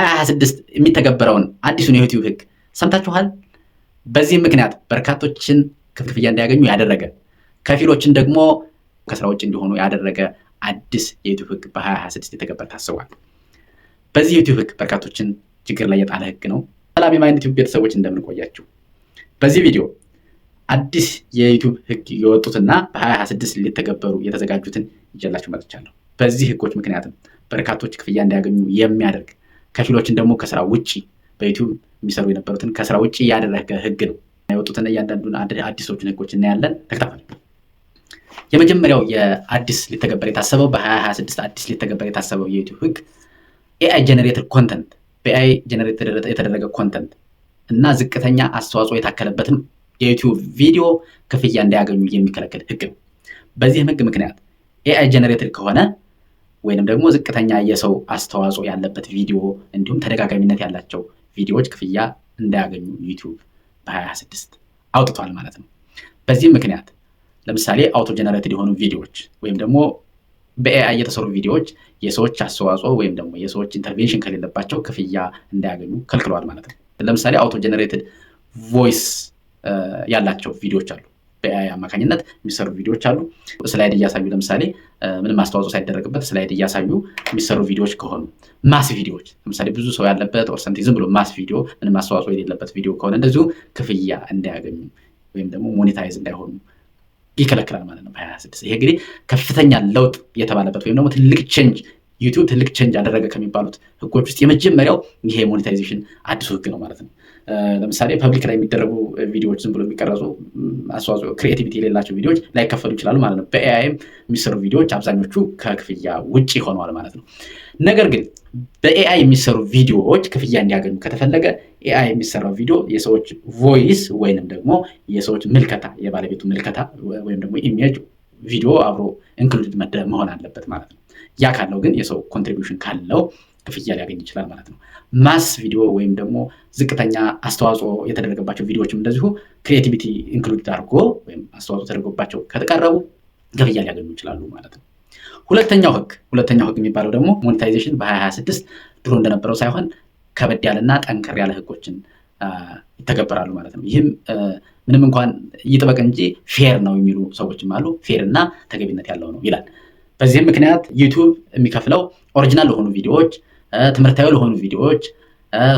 በ2026 የሚተገበረውን አዲሱን የዩቲዩብ ህግ ሰምታችኋል። በዚህም ምክንያት በርካቶችን ክፍያ እንዲያገኙ ያደረገ፣ ከፊሎችን ደግሞ ከስራ ውጭ እንዲሆኑ ያደረገ አዲስ የዩቲዩብ ህግ በ2026 ሊተገበር ታስቧል። በዚህ የዩቲዩብ ህግ በርካቶችን ችግር ላይ የጣለ ህግ ነው። ሰላም የማይንድ ዩቲዩብ ቤተሰቦች እንደምን ቆያችሁ? በዚህ ቪዲዮ አዲስ የዩቲዩብ ህግ የወጡትና በ2026 ሊተገበሩ የተዘጋጁትን ይዤላችሁ መጥቻለሁ። በዚህ ህጎች ምክንያትም በርካቶች ክፍያ እንዲያገኙ የሚያደርግ፣ ከፊሎችን ደግሞ ከስራ ውጭ በዩቲዩብ የሚሰሩ የነበሩትን ከስራ ውጭ ያደረገ ህግ ነው። የወጡትን እያንዳንዱን አዲሶችን ህጎች እናያለን። ተከታተሉ። የመጀመሪያው የአዲስ ሊተገበር የታሰበው በ2026 አዲስ ሊተገበር የታሰበው የዩቲዩብ ህግ ኤአይ ጀነሬትድ ኮንተንት፣ በኤአይ ጀነሬት የተደረገ ኮንተንት እና ዝቅተኛ አስተዋጽኦ የታከለበትን የዩቲዩብ ቪዲዮ ክፍያ እንዲያገኙ የሚከለክል ህግ ነው። በዚህም ህግ ምክንያት ኤአይ ጀነሬትድ ከሆነ ወይንም ደግሞ ዝቅተኛ የሰው አስተዋጽኦ ያለበት ቪዲዮ እንዲሁም ተደጋጋሚነት ያላቸው ቪዲዮዎች ክፍያ እንዳያገኙ ዩቲዩብ በ2026 አውጥቷል ማለት ነው። በዚህም ምክንያት ለምሳሌ አውቶ ጀነሬትድ የሆኑ ቪዲዮዎች ወይም ደግሞ በኤአይ የተሰሩ ቪዲዮዎች የሰዎች አስተዋጽኦ ወይም ደግሞ የሰዎች ኢንተርቬንሽን ከሌለባቸው ክፍያ እንዳያገኙ ከልክለዋል ማለት ነው። ለምሳሌ አውቶ ጀነሬትድ ቮይስ ያላቸው ቪዲዮዎች አሉ። በኤአይ አማካኝነት የሚሰሩ ቪዲዮዎች አሉ። ስላይድ እያሳዩ ለምሳሌ ምንም አስተዋጽኦ ሳይደረግበት ስላይድ እያሳዩ የሚሰሩ ቪዲዮዎች ከሆኑ፣ ማስ ቪዲዮዎች ለምሳሌ ብዙ ሰው ያለበት ኦርሰንቲ ዝም ብሎ ማስ ቪዲዮ ምንም አስተዋጽኦ የሌለበት ቪዲዮ ከሆነ እንደዚሁ ክፍያ እንዳያገኙ ወይም ደግሞ ሞኔታይዝ እንዳይሆኑ ይከለክላል ማለት ነው በ2026። ይሄ እንግዲህ ከፍተኛ ለውጥ የተባለበት ወይም ደግሞ ትልቅ ቼንጅ ዩቲዩብ ትልቅ ቼንጅ አደረገ ከሚባሉት ህጎች ውስጥ የመጀመሪያው ይሄ ሞኔታይዜሽን አዲሱ ህግ ነው ማለት ነው። ለምሳሌ ፐብሊክ ላይ የሚደረጉ ቪዲዮዎች ዝም ብሎ የሚቀረጹ አስተዋጽኦ ክሪኤቲቪቲ የሌላቸው ቪዲዮዎች ላይከፈሉ ይችላሉ ማለት ነው። በኤአይም የሚሰሩ ቪዲዮዎች አብዛኞቹ ከክፍያ ውጭ ሆነዋል ማለት ነው። ነገር ግን በኤአይ የሚሰሩ ቪዲዮዎች ክፍያ እንዲያገኙ ከተፈለገ ኤአይ የሚሰራው ቪዲዮ የሰዎች ቮይስ ወይንም ደግሞ የሰዎች ምልከታ፣ የባለቤቱ ምልከታ ወይም ደግሞ ኢሜጅ ቪዲዮ አብሮ ኢንክሉድ መሆን አለበት ማለት ነው። ያ ካለው ግን የሰው ኮንትሪቢዩሽን ካለው ክፍያ ሊያገኝ ይችላል ማለት ነው። ማስ ቪዲዮ ወይም ደግሞ ዝቅተኛ አስተዋጽኦ የተደረገባቸው ቪዲዮዎችም እንደዚሁ ክሪኤቲቪቲ ኢንክሉድ አድርጎ ወይም አስተዋጽኦ ተደርጎባቸው ከተቀረቡ ክፍያ ሊያገኙ ይችላሉ ማለት ነው። ሁለተኛው ህግ የሚባለው ደግሞ ሞኔታይዜሽን በ2026 ድሮ እንደነበረው ሳይሆን ከበድ ያለና ጠንከር ያለ ህጎችን ይተገበራሉ ማለት ነው። ይህም ምንም እንኳን ይጥበቅ እንጂ ፌር ነው የሚሉ ሰዎችም አሉ። ፌር እና ተገቢነት ያለው ነው ይላል። በዚህም ምክንያት ዩቲዩብ የሚከፍለው ኦሪጂናል ለሆኑ ቪዲዮዎች፣ ትምህርታዊ ለሆኑ ቪዲዮዎች፣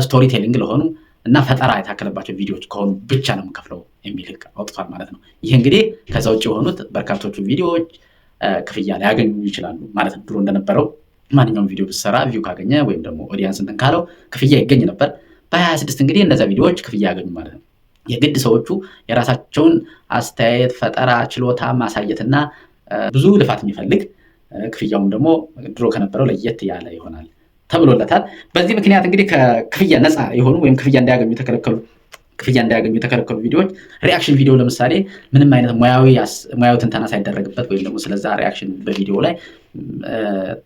ስቶሪ ቴሊንግ ለሆኑ እና ፈጠራ የታከለባቸው ቪዲዮዎች ከሆኑ ብቻ ነው የምከፍለው የሚል ህግ አውጥቷል ማለት ነው። ይህ እንግዲህ ከዛ ውጭ የሆኑት በርካቶቹ ቪዲዮዎች ክፍያ ሊያገኙ ይችላሉ ማለት ነው። ድሮ እንደነበረው ማንኛውም ቪዲዮ ብትሰራ ቪው ካገኘ ወይም ደግሞ ኦዲየንስ እንትን ካለው ክፍያ ይገኝ ነበር። በ2026 እንግዲህ እነዚያ ቪዲዮዎች ክፍያ ያገኙ ማለት ነው። የግድ ሰዎቹ የራሳቸውን አስተያየት፣ ፈጠራ፣ ችሎታ ማሳየትና ብዙ ልፋት የሚፈልግ ክፍያውም ደግሞ ድሮ ከነበረው ለየት ያለ ይሆናል ተብሎለታል። በዚህ ምክንያት እንግዲህ ከክፍያ ነፃ የሆኑ ወይም ክፍያ እንዳያገኙ የተከለከሉ ቪዲዮዎች ሪአክሽን ቪዲዮ ለምሳሌ ምንም አይነት ሙያዊ ትንተና ሳይደረግበት ወይም ደግሞ ስለዛ ሪአክሽን በቪዲዮ ላይ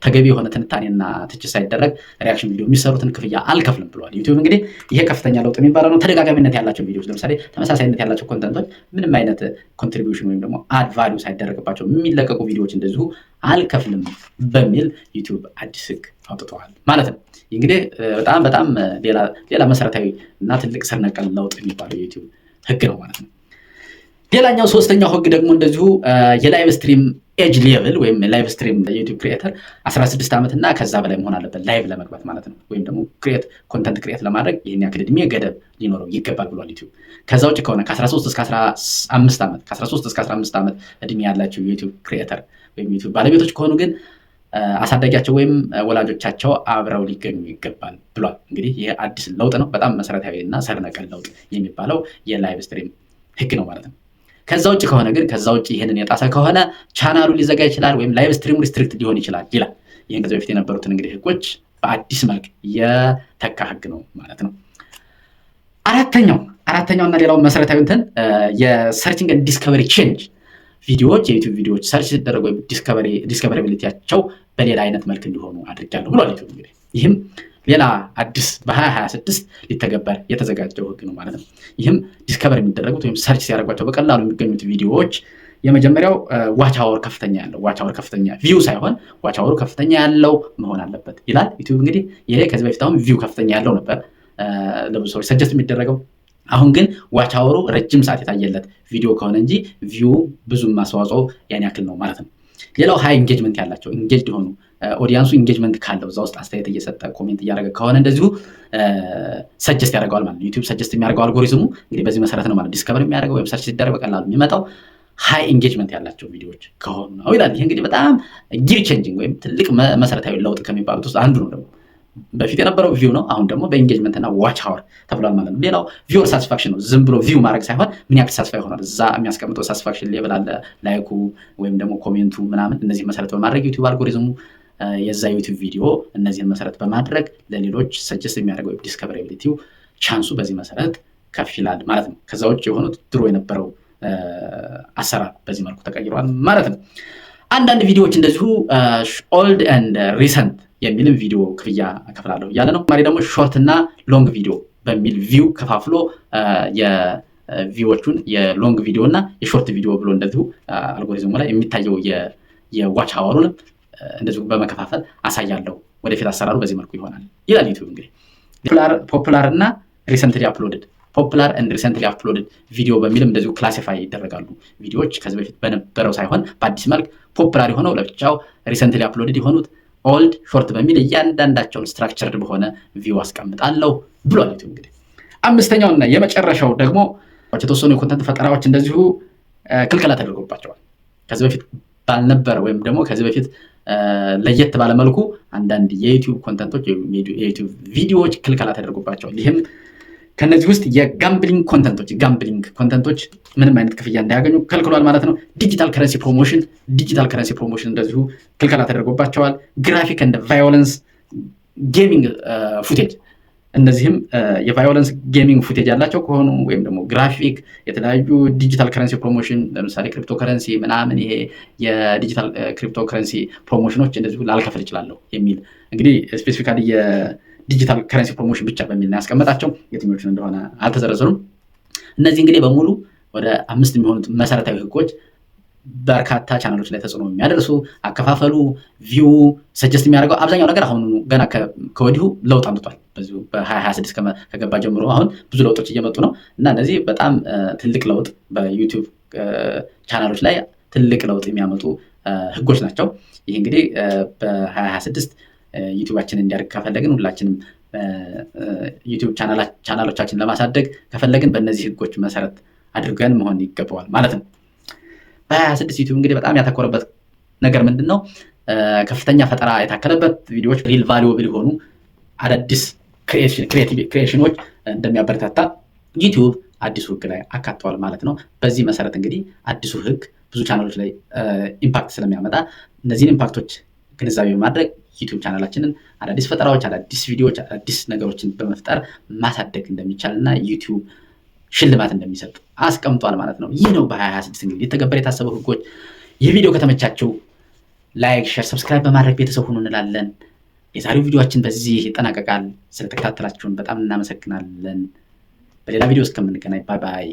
ተገቢ የሆነ ትንታኔና ትችት ሳይደረግ ሪአክሽን ቪዲዮ የሚሰሩትን ክፍያ አልከፍልም ብለዋል ዩቲዩብ። እንግዲህ ይሄ ከፍተኛ ለውጥ የሚባለው ነው። ተደጋጋሚነት ያላቸው ቪዲዮዎች ለምሳሌ ተመሳሳይነት ያላቸው ኮንተንቶች ምንም አይነት ኮንትሪቢዩሽን ወይም ደግሞ አድ ቫሊዩ ሳይደረግባቸው የሚለቀቁ ቪዲዮዎች እንደዚሁ አልከፍልም በሚል ዩቲዩብ አዲስ ህግ አውጥተዋል ማለት ነው። እንግዲህ በጣም ሌላ መሰረታዊ እና ትልቅ ስር ነቀል ለውጥ የሚባለው የዩቲዩብ ህግ ነው ማለት ነው። ሌላኛው ሶስተኛው ህግ ደግሞ እንደዚሁ የላይቭ ስትሪም ኤጅ ሌቭል ወይም ላይቭ ስትሪም የዩቲዩብ ክሪኤተር 16 ዓመት እና ከዛ በላይ መሆን አለበት ላይቭ ለመግባት ማለት ነው። ወይም ደግሞ ኮንተንት ክሪኤት ለማድረግ ይህን ያክል እድሜ ገደብ ሊኖረው ይገባል ብሏል ዩቲዩብ። ከዛ ውጭ ከሆነ ከ13 እስከ 15 ዓመት እድሜ ያላቸው የዩቲዩብ ክሪኤተር ወይም ዩቲዩብ ባለቤቶች ከሆኑ ግን አሳዳጊያቸው ወይም ወላጆቻቸው አብረው ሊገኙ ይገባል ብሏል። እንግዲህ ይህ አዲስ ለውጥ ነው። በጣም መሰረታዊ እና ስር ነቀል ለውጥ የሚባለው የላይቭ ስትሪም ህግ ነው ማለት ነው። ከዛ ውጭ ከሆነ ግን ይህንን የጣሰ ከሆነ ቻናሉ ሊዘጋ ይችላል ወይም ላይቭ ስትሪሙ ሪስትሪክት ሊሆን ይችላል ይላል። ይህን ከዚህ በፊት የነበሩትን እንግዲህ ህጎች በአዲስ መልክ የተካ ህግ ነው ማለት ነው። አራተኛውና ሌላው መሰረታዊ እንትን የሰርችንግ ኤንድ ዲስከቨሪ ቼንጅ ቪዲዮዎች የዩቲዩብ ቪዲዮዎች ሰርች ሲደረጉ ወይም ዲስከቨሪቢሊቲያቸው በሌላ አይነት መልክ እንዲሆኑ አድርጋለሁ ብሏል ዩቲዩብ። እንግዲህ ይህም ሌላ አዲስ በ2026 ሊተገበር የተዘጋጀው ህግ ነው ማለት ነው። ይህም ዲስከቨር የሚደረጉት ወይም ሰርች ሲያደርጓቸው በቀላሉ የሚገኙት ቪዲዮዎች የመጀመሪያው ዋች አወር ከፍተኛ ያለው ዋች አወር ከፍተኛ ቪው ሳይሆን ዋች አወሩ ከፍተኛ ያለው መሆን አለበት ይላል ዩቲዩብ። እንግዲህ ይሄ ከዚህ በፊት አሁን ቪው ከፍተኛ ያለው ነበር ለብዙ ሰዎች ሰጀስት የሚደረገው። አሁን ግን ዋች አወሩ ረጅም ሰዓት የታየለት ቪዲዮ ከሆነ እንጂ ቪው ብዙም ማስተዋጽኦ ያን ያክል ነው ማለት ነው። ሌላው ሃይ ኢንጌጅመንት ያላቸው ኢንጌጅድ ሆኑ ኦዲየንሱ ኢንጌጅመንት ካለው እዛ ውስጥ አስተያየት እየሰጠ ኮሜንት እያደረገ ከሆነ እንደዚሁ ሰጀስት ያደርገዋል ማለት ነው። ዩቲዩብ ሰጀስት የሚያደርገው አልጎሪዝሙ እንግዲህ በዚህ መሰረት ነው ማለት ዲስከቨር የሚያደርገው ወይም ሰርች ሲደረግ በቀላሉ የሚመጣው ሃይ ኢንጌጅመንት ያላቸው ቪዲዮዎች ከሆኑ ነው ይላል። ይሄ እንግዲህ በጣም ጊር ቼንጂንግ ወይም ትልቅ መሰረታዊ ለውጥ ከሚባሉት ውስጥ አንዱ ነው። ደግሞ በፊት የነበረው ቪው ነው፣ አሁን ደግሞ በኢንጌጅመንት እና ዋች አወር ተብሏል ማለት ነው። ሌላው ቪወር ሳቲስፋክሽን ነው። ዝም ብሎ ቪው ማድረግ ሳይሆን ምን ያክል ሳቲስፋይ ሆኗል፣ እዛ የሚያስቀምጠው ሳቲስፋክሽን ሌቭል አለ፣ ላይኩ ወይም ደግሞ ኮሜንቱ ምናምን። እነዚህ መሰረት በማድረግ ዩቲዩብ አልጎሪዝሙ የዛ ዩቲዩብ ቪዲዮ እነዚህን መሰረት በማድረግ ለሌሎች ሰጀስት የሚያደርገው ዲስከቨራቢሊቲው ቻንሱ በዚህ መሰረት ከፍ ይላል ማለት ነው። ከዛ ውጭ የሆኑት ድሮ የነበረው አሰራር በዚህ መልኩ ተቀይሯል ማለት ነው። አንዳንድ ቪዲዮዎች እንደዚሁ ኦልድ ኤንድ ሪሰንት የሚልም ቪዲዮ ክፍያ እከፍላለሁ እያለ ነው። ማሪ ደግሞ ሾርት እና ሎንግ ቪዲዮ በሚል ቪው ከፋፍሎ የቪዎቹን የሎንግ ቪዲዮ እና የሾርት ቪዲዮ ብሎ እንደዚሁ አልጎሪዝሙ ላይ የሚታየው የዋች አወሩንም እንደዚሁ በመከፋፈል አሳያለሁ። ወደፊት አሰራሩ በዚህ መልኩ ይሆናል ይላል ዩቲዩብ። እንግዲህ ፖፑላር እና ሪሰንትሊ አፕሎድድ ፖፑላር ኤንድ ሪሰንትሊ አፕሎድድ ቪዲዮ በሚልም እንደዚሁ ክላሲፋይ ይደረጋሉ። ቪዲዮዎች ከዚህ በፊት በነበረው ሳይሆን በአዲስ መልክ ፖፑላር የሆነው ለብቻው፣ ሪሰንትሊ አፕሎድድ የሆኑት ኦልድ ሾርት በሚል እያንዳንዳቸውን ስትራክቸርድ በሆነ ቪው አስቀምጣለሁ ብሏል ዩቲዩብ። እንግዲህ አምስተኛውና የመጨረሻው ደግሞ የተወሰኑ የኮንተንት ፈጠራዎች እንደዚሁ ክልከላ ተደርጎባቸዋል። ከዚህ በፊት ባልነበረ ወይም ደግሞ ከዚህ በፊት ለየት ባለመልኩ አንዳንድ የዩቲዩብ ኮንተንቶች የዩቲዩብ ቪዲዮዎች ክልከላ ተደርጎባቸዋል። ይህም ከነዚህ ውስጥ የጋምብሊንግ ኮንተንቶች ምንም አይነት ክፍያ እንዳያገኙ ከልክሏል ማለት ነው። ዲጂታል ከረንሲ ፕሮሞሽን እንደዚሁ ክልከላ ተደርጎባቸዋል። ግራፊክ እንደ ቫዮለንስ ጌሚንግ ፉቴጅ፣ እነዚህም የቫዮለንስ ጌሚንግ ፉቴጅ ያላቸው ከሆኑ ወይም ደግሞ ግራፊክ የተለያዩ ዲጂታል ከረንሲ ፕሮሞሽን ለምሳሌ ክሪፕቶ ከረንሲ ምናምን፣ ይሄ የዲጂታል ክሪፕቶ ከረንሲ ፕሮሞሽኖች እንደዚሁ ላልከፍል እችላለሁ የሚል እንግዲህ ስፔሲፊካሊ ዲጂታል ከረንሲ ፕሮሞሽን ብቻ በሚል ነው ያስቀመጣቸው። የትኞቹን እንደሆነ አልተዘረዘሩም። እነዚህ እንግዲህ በሙሉ ወደ 5 የሚሆኑት መሰረታዊ ህጎች በርካታ ቻናሎች ላይ ተጽዕኖ የሚያደርሱ አከፋፈሉ፣ ቪው ሰጀስት የሚያደርገው አብዛኛው ነገር አሁን ገና ከወዲሁ ለውጥ አምጥቷል። በዚሁ በ2026 ከገባ ጀምሮ አሁን ብዙ ለውጦች እየመጡ ነው እና እነዚህ በጣም ትልቅ ለውጥ በዩቲዩብ ቻናሎች ላይ ትልቅ ለውጥ የሚያመጡ ህጎች ናቸው። ይህ እንግዲህ በ2026 ዩቲዩባችንን እንዲያድግ ከፈለግን ሁላችንም ዩቲዩብ ቻናሎቻችን ለማሳደግ ከፈለግን በእነዚህ ህጎች መሰረት አድርገን መሆን ይገባዋል ማለት ነው። በ2026 ዩቲዩብ እንግዲህ በጣም ያተኮረበት ነገር ምንድን ነው? ከፍተኛ ፈጠራ የታከለበት ቪዲዮዎች፣ ሪል ቫሉዌብል የሆኑ አዳዲስ ክሪኤሽኖች እንደሚያበረታታ ዩቲዩብ አዲሱ ህግ ላይ አካተዋል ማለት ነው። በዚህ መሰረት እንግዲህ አዲሱ ህግ ብዙ ቻናሎች ላይ ኢምፓክት ስለሚያመጣ እነዚህን ኢምፓክቶች ግንዛቤ በማድረግ ዩቲዩብ ቻናላችንን አዳዲስ ፈጠራዎች፣ አዳዲስ ቪዲዮዎች፣ አዳዲስ ነገሮችን በመፍጠር ማሳደግ እንደሚቻል እና ዩቲዩብ ሽልማት እንደሚሰጥ አስቀምጧል ማለት ነው። ይህ ነው በ2026 እንግዲህ የተገበረ የታሰበው ህጎች። ይህ ቪዲዮ ከተመቻችሁ ላይክ፣ ሼር፣ ሰብስክራይብ በማድረግ ቤተሰብ ሁኑ እንላለን። የዛሬው ቪዲዮችን በዚህ ይጠናቀቃል። ስለተከታተላችሁን በጣም እናመሰግናለን። በሌላ ቪዲዮ እስከምንገናኝ ባይ ባይ።